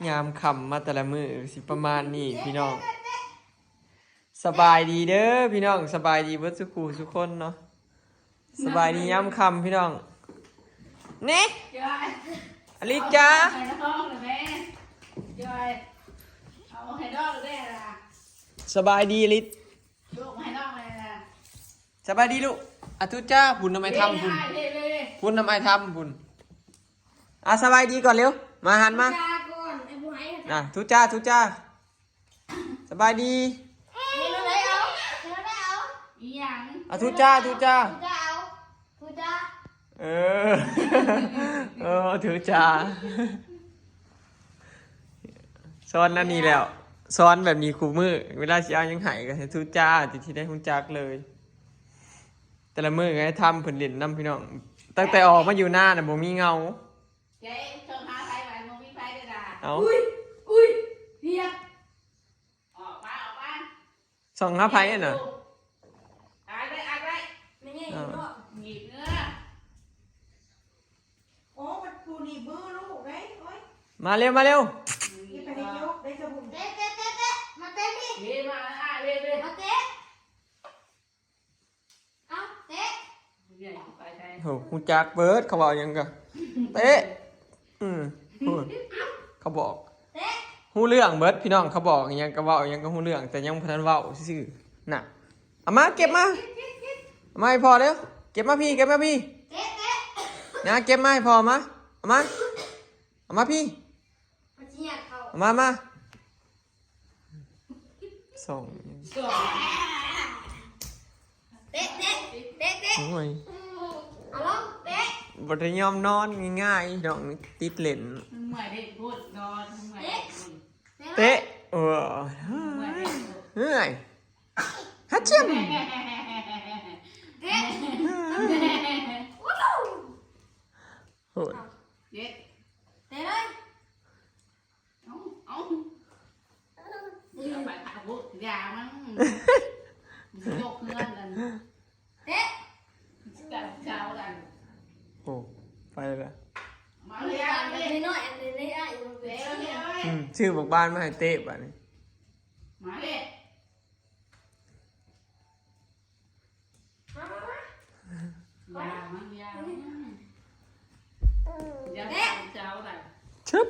ยามค่ำมาแต่ละมื้อสิประมาณนี้พี่น้องสบายดีเด้อพี่น้องสบายดีเบิดสุขทุกคนเนาะสบายดียามค่ำพี่น้องเน่อลิจ้าไข่ดองเลยแม่จอยเอาไข่ดองเลยล่ะสบายดีลิลูกไข่ดองเลยล่ะสบายดีลูกอะทุจ้าพุ่นทำไมทำพุ่นพุ่นทำไมทำพุ่นสบายดีก่อนเร็วมาหันมาทุจ้าทุจ้าสบายดีอีหยังทุจ้าทุจ้าเออทุจ้าซ้อนนั่นนี่แล้วซ้อนแบบมีคู่มือเวลาสิเอายังหายก็ให้ทุจ้าที่ได้หุ่นจักเลยแต่ละมือก็ให้ทำผลเด่นน้ำพี่น้องตั้งแต่ออกมาอยู่หน้าน่ะบ่มีเงาเจ๊ชมหาไฟไว้มึงมีไฟด้วยล่ะเอาอุ้ยเรียกออกมาส่องหาไพ่น่ะอะไรไม่ใช่หยิบเนื้อโอ้มันปูนี่บื้อลูกไงโอ้ยมาเร็วมาเร็วนี่ไปให้ยกได้จะบุญเตะมาเตะพี่เตะมาเร็วมาเตะเอาเตะโหหุ่นจักเบิร์ดเขาบอกยังกะเตะเขาบอกหูเรื่องเบิร์ดพี่น้องเขาบอกยังก็เว้ายังก็หูเรื่องแต่ยังพันเว้าซื่อๆน่ะเอามาเก็บมาเอามาให้พอเร็วเก็บมาพี่นะเก็บมาให้พอมาเอามาพี่เอามาส่งโอ้ยบทยอมนอนง่ายๆดอกติดเล่นเตะเฮ้ยฮัทเชียมโหดเตะเลยเอาไปขาบุอย่ามั้งยกเงินกันเตะจับเช้ากันโอ้ไปแล้วมาเลยอันนี้น้อยอันนี้อ่ะอยู่เตะชื่อบอกบ้านมาให้เตะบ้านนี้มาเลยยามั้งยาเช้ากันชึบ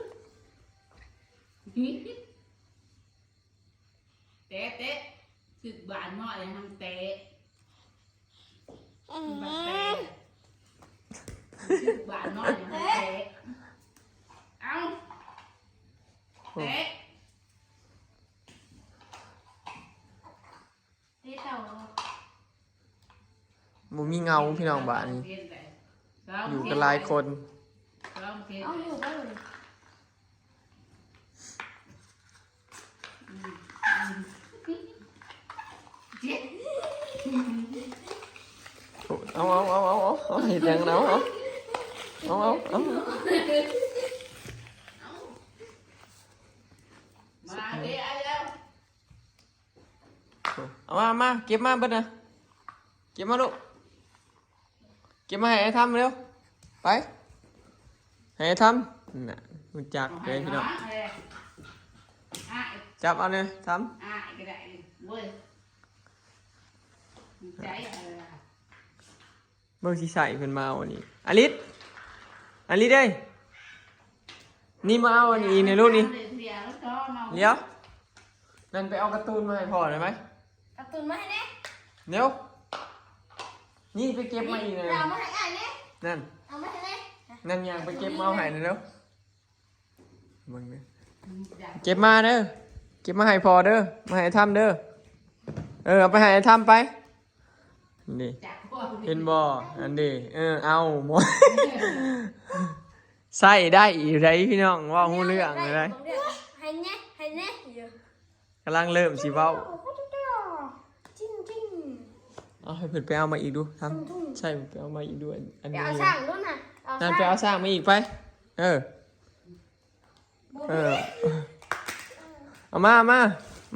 เตะสึกบานหม้อเลยทำเตะสึกบานหม้อเลยทำเตะเอาเตะบ่มีเงาพี่น้องบ้านนี้อยู่กันหลายคนเอาอยู่ก็เลยเอาเห็นยังเอามาเดี๋ยวแล้วเอามาเก็บมาเบิดนะเก็บมาลูกเก็บมาให้ทำเร็วไปให้ทำน่ะมันจักเลยพี่น้องจับเอาเลยทำก็ได้เว้ยใจเบิ่งสิใส่เพิ่นมาวันนี้อลิสเด้ยนี่มาเอาอันนี้ในลูกนี่เดี๋ยวนั่นไปเอาการ์ตูนมาให้พ่อได้ไหมการ์ตูนมาให้แน่เดี๋ยวนี่ไปเก็บมาอีกเลยเอามาให้ไอ้แน่นั่นเอามาให้แน่นั่นยังไปเก็บมาเอาให้เร็วเบิ่งเด้อเก็บมาเด้อเก็บมาให้พ่อเด้อมาให้ทำเด้อเอาไปให้ทำไปนี่เห็นบ่อันนี้เอาหมดใส่ได้อีกไรพี่น้องว่าหูเรื่องอะไรให้แน่กำลังเริ่มสิเว้าจริงเอาให้เพิ่นไปเอามาอีกดูทำใช่ไปเอามาอีกด้วยอันนี้เอาสร้างด้วยนะนั่นไปเอาสร้างมาอีกไปเอามา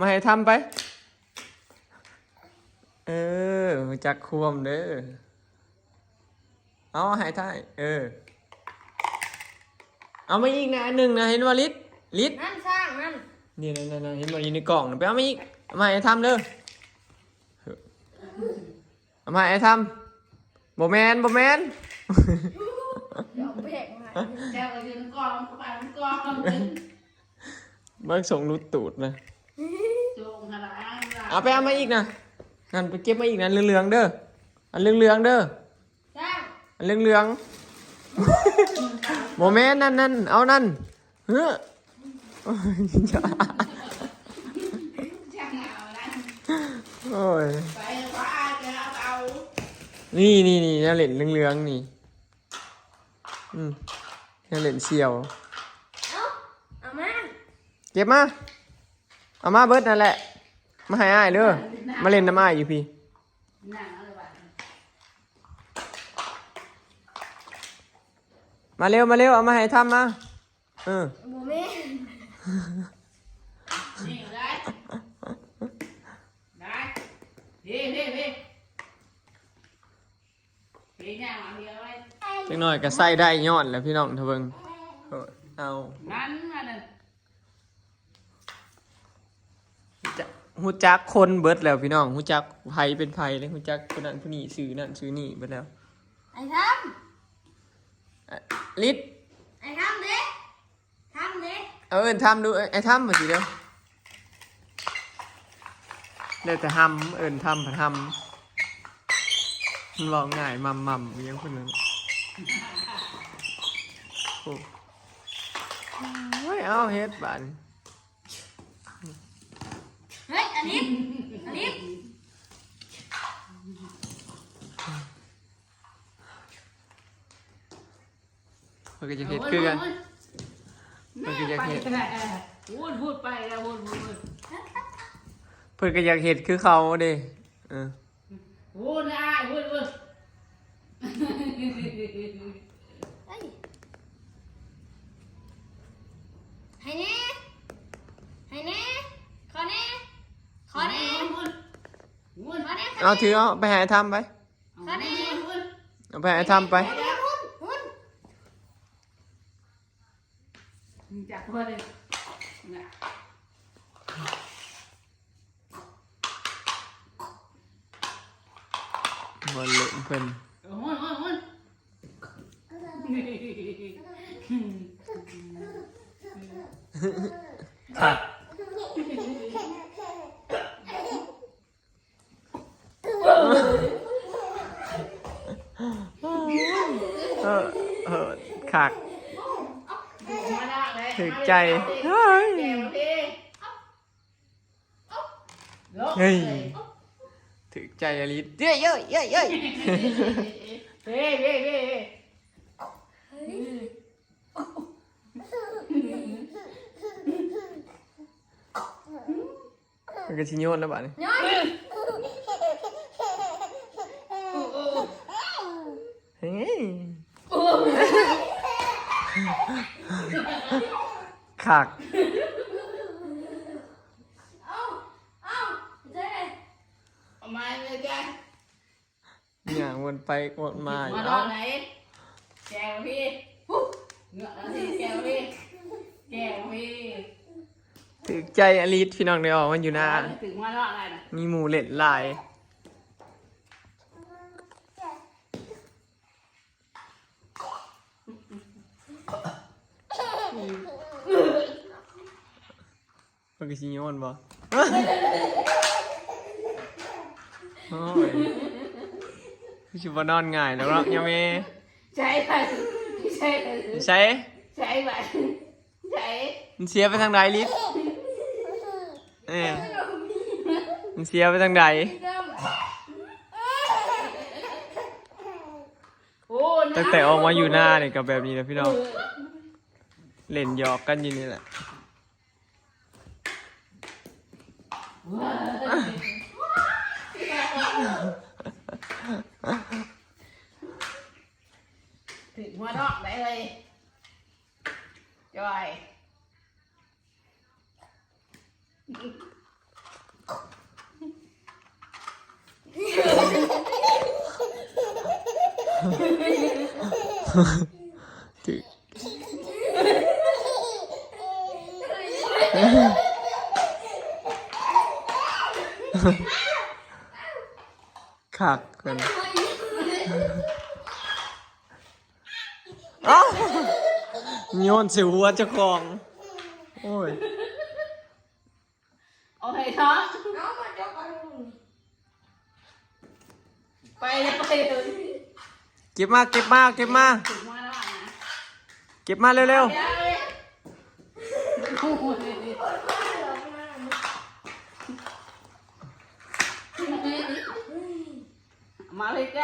ให้ทำไปจักควมเด้อเอาให้ท่ายเอามาอีกนะอันหนึ่งนะเห็นวาลิศ ลิศ นั่นสร้างนั่น นี่นั่นเห็นบ่อยู่ในกล่องน่ะไปเอามาอีกเอามาให้ทำเด้อเอามาให้ทำบ่แมน เดี๋ยวแบกมา แก้วก็ยืนกองไปมันกอง เบิ่งส่งรูดตูดนะ จูงขนาดนั้น เอาไปเอามาอีกนะนั่นไปเก็บมาอีกนะเหลืองๆเด้ออันเหลืองๆเด้อ สร้าง อันเหลืองๆบ่แม่นนั่นเอานั่นเฮ้อ ช่างเอาละ โอ้ย ไปว่าจะเอา นี่น่าเล่นเหลืองๆนี่น่าเล่นเสี่ยว เอามา เก็บมาเอามาเบิดนั่นแหละมาให้อ้ายเด้อมาเล่นน้ำอ้ายอยู่พี่ หนังอะไรบ้าง มาเร็วเอามาให้ทำมาโมเมน นี่ได้เฮ้เนี่ยมาเดียวไว้ จังหน่อยก็ใส่ได้ย้อนแหล้วพี่น้องเถอะเบิ่งเอา งั้นมาหนึ่ง ฮู้จักคนเบิดแล้วพี่น้องฮู้จักไผเป็นไผเลยฮู้จักคนนั้นผู้นี้ชื่อนั่นชื่อนี่เบิดแล้ว ไอ้ท ลิศ ำไอ้ทำเด็กทำเด็ก เอาเอิ้นทำดูไอ้ทำมาสิเด้อได้แต่ทำเอิ้นทำผัดทำมันบอกง่ายมัมๆอย่างคนนั้นโอ้ยเอาเฮ็ดบาด เฮ้ยอันนี้ มันก็จะเฮ็ดคือกันมันก็จะเฮ็ด พูดไปแล้วพูด เพิ่นก็อยากเฮ็ดคือเขาเด้เออ พูดได้พูด เฮ้ยให้แน่ขอแน่ขอแน่ เอาถือเอาไปหาทำไป ขอแน่ เอาไปหาทำไป หุ่น จับเพื่อนเลย บ่เล่นเพิ่น หุ่น ค่ะคักถึกใจเฮ้ยเฮ้ยถึกใจอลิศเย้ยเฮ้มันก็ชิโยนแล้วบ้านี่ ย้อน เฮ้ยคัก เอาเจ๊ มาเลยจ้ะ อย่างวนไปวนมา มาดอนไหนแกวพี่เงาะแล้วสิแกวพี่ ถึกใจอลิศพี่น้องเดียวมันอยู่หน้า ถึงมาดอนอะไรนะ มีหมูเล็ดลายมันก็ชิโยนบ่โอ้ยคือชิบนอนง่ายแล้วเนาะยังไง ใช่ไปใช่ ใช้ ใช่ไปใช่ มันเสียไปทางใดลิศมันเสียไปทางใด ตั้งแต่ออกมาอยู่หน้าเนี่ยกับแบบนี้นะพี่น้องเล่นหยอกกันอยู่นี่แหละ ถึงมาดอนไหนเลยจอย ถือ คักกันเอ้าโยนใส่หัวเจ้าของโอ้ย โอเคท้อง น้องมาเดี๋ยวก่อน ไปเลย เก็บมาเก็บมาเก็บมา ถึงมาแล้วนะ เก็บมาเร็ว เดี๋ยวมาเลยแก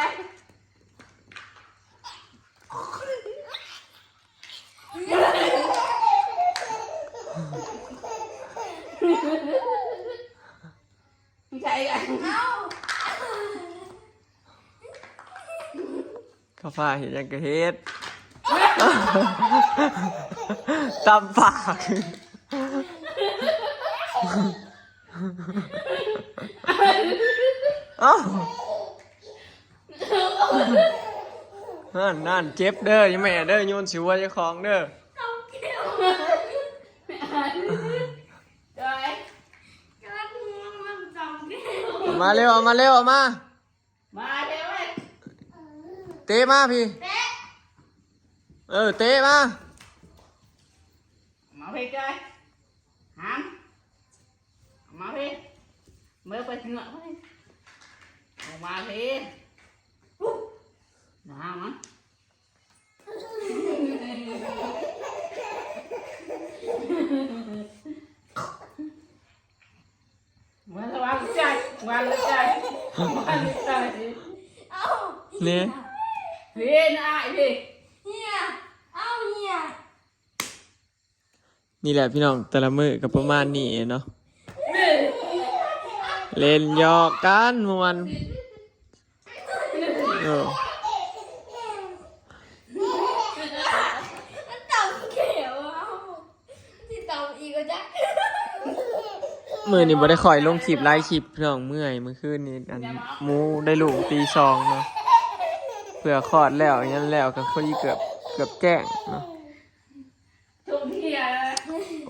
ไม่ใช่กัน เอา ๆข้าวฟ้าเห็นยังกระเฮ็ดตำปากเอ้านั่นเจ็บเด้อยังแม่เด้อโยนสิวเจ้าของเด้อ เอาเกี่ยว เดี๋ยวไอ้ กระพุ้งมันจำเกี่ยว เอามาเร็วเอามาเร็วเอามา มาเดี๋ยวไอ้ เตะมาพี่ เตะ เตะมา มาพี่แกหามมาพี่เมื่อไปถึงอ่ะพี่มาพี่มามั้งวันละวันใจวันละใจวันละใจ เอา เนี่ย พี่นะไอ้พี่ เนี่ยเอาเนี่ย นี่แหละพี่น้องแต่ละมือก็ประมาณนี้เนาะเล่นหยอกกันมวนเออ มันจำเกี่ยวเอาที่จำอีกก็จะ มือนี่บ่ได้คอยลงคลิปไลฟ์คลิปพี่น้องเมื่อยเมื่อคืนนี้อันหมูได้ลูกตีสองเนาะเผื่อคลอดแล้วอย่างนั้นแล้วก็พอดีเกือบแกล้งเนาะ ทุกที่อ่ะ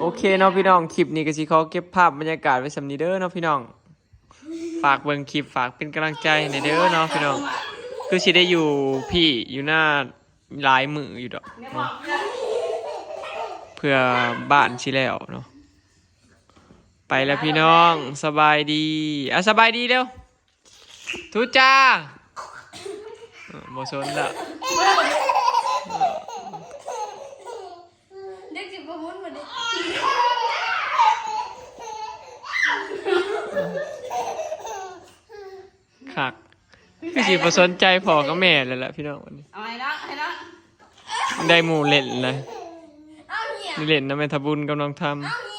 โอเคเนาะพี่น้องคลิปนี้ก็สิขอเก็บภาพบรรยากาศไว้สำนี้เด้อเนาะพี่น้องฝากเบิ่งคลิปฝากเป็นกำลังใจในเด้อเนาะพี่น้องคือสิได้อยู่พี่อยู่หน้าหลายมืออยู่ดอก เนี่ยบอ เนาะ กนะ เพื่อบ้านสิแล้วเนาะไปแล้วพี่น้องสบายดีสบายดีเร็วทุจ้าบ่สนละ เด็กสิบมุนมาดิ คักคือสิบ่สนใจพ่อกับแม่เลยล่ะพี่น้องวันนี้ เอาไอ้น้องไอ้น้อง ได้หมู่เล่นเลย เอาเนี่ย นี่เล่นนะแม่ทบุญกำลังทำ เอา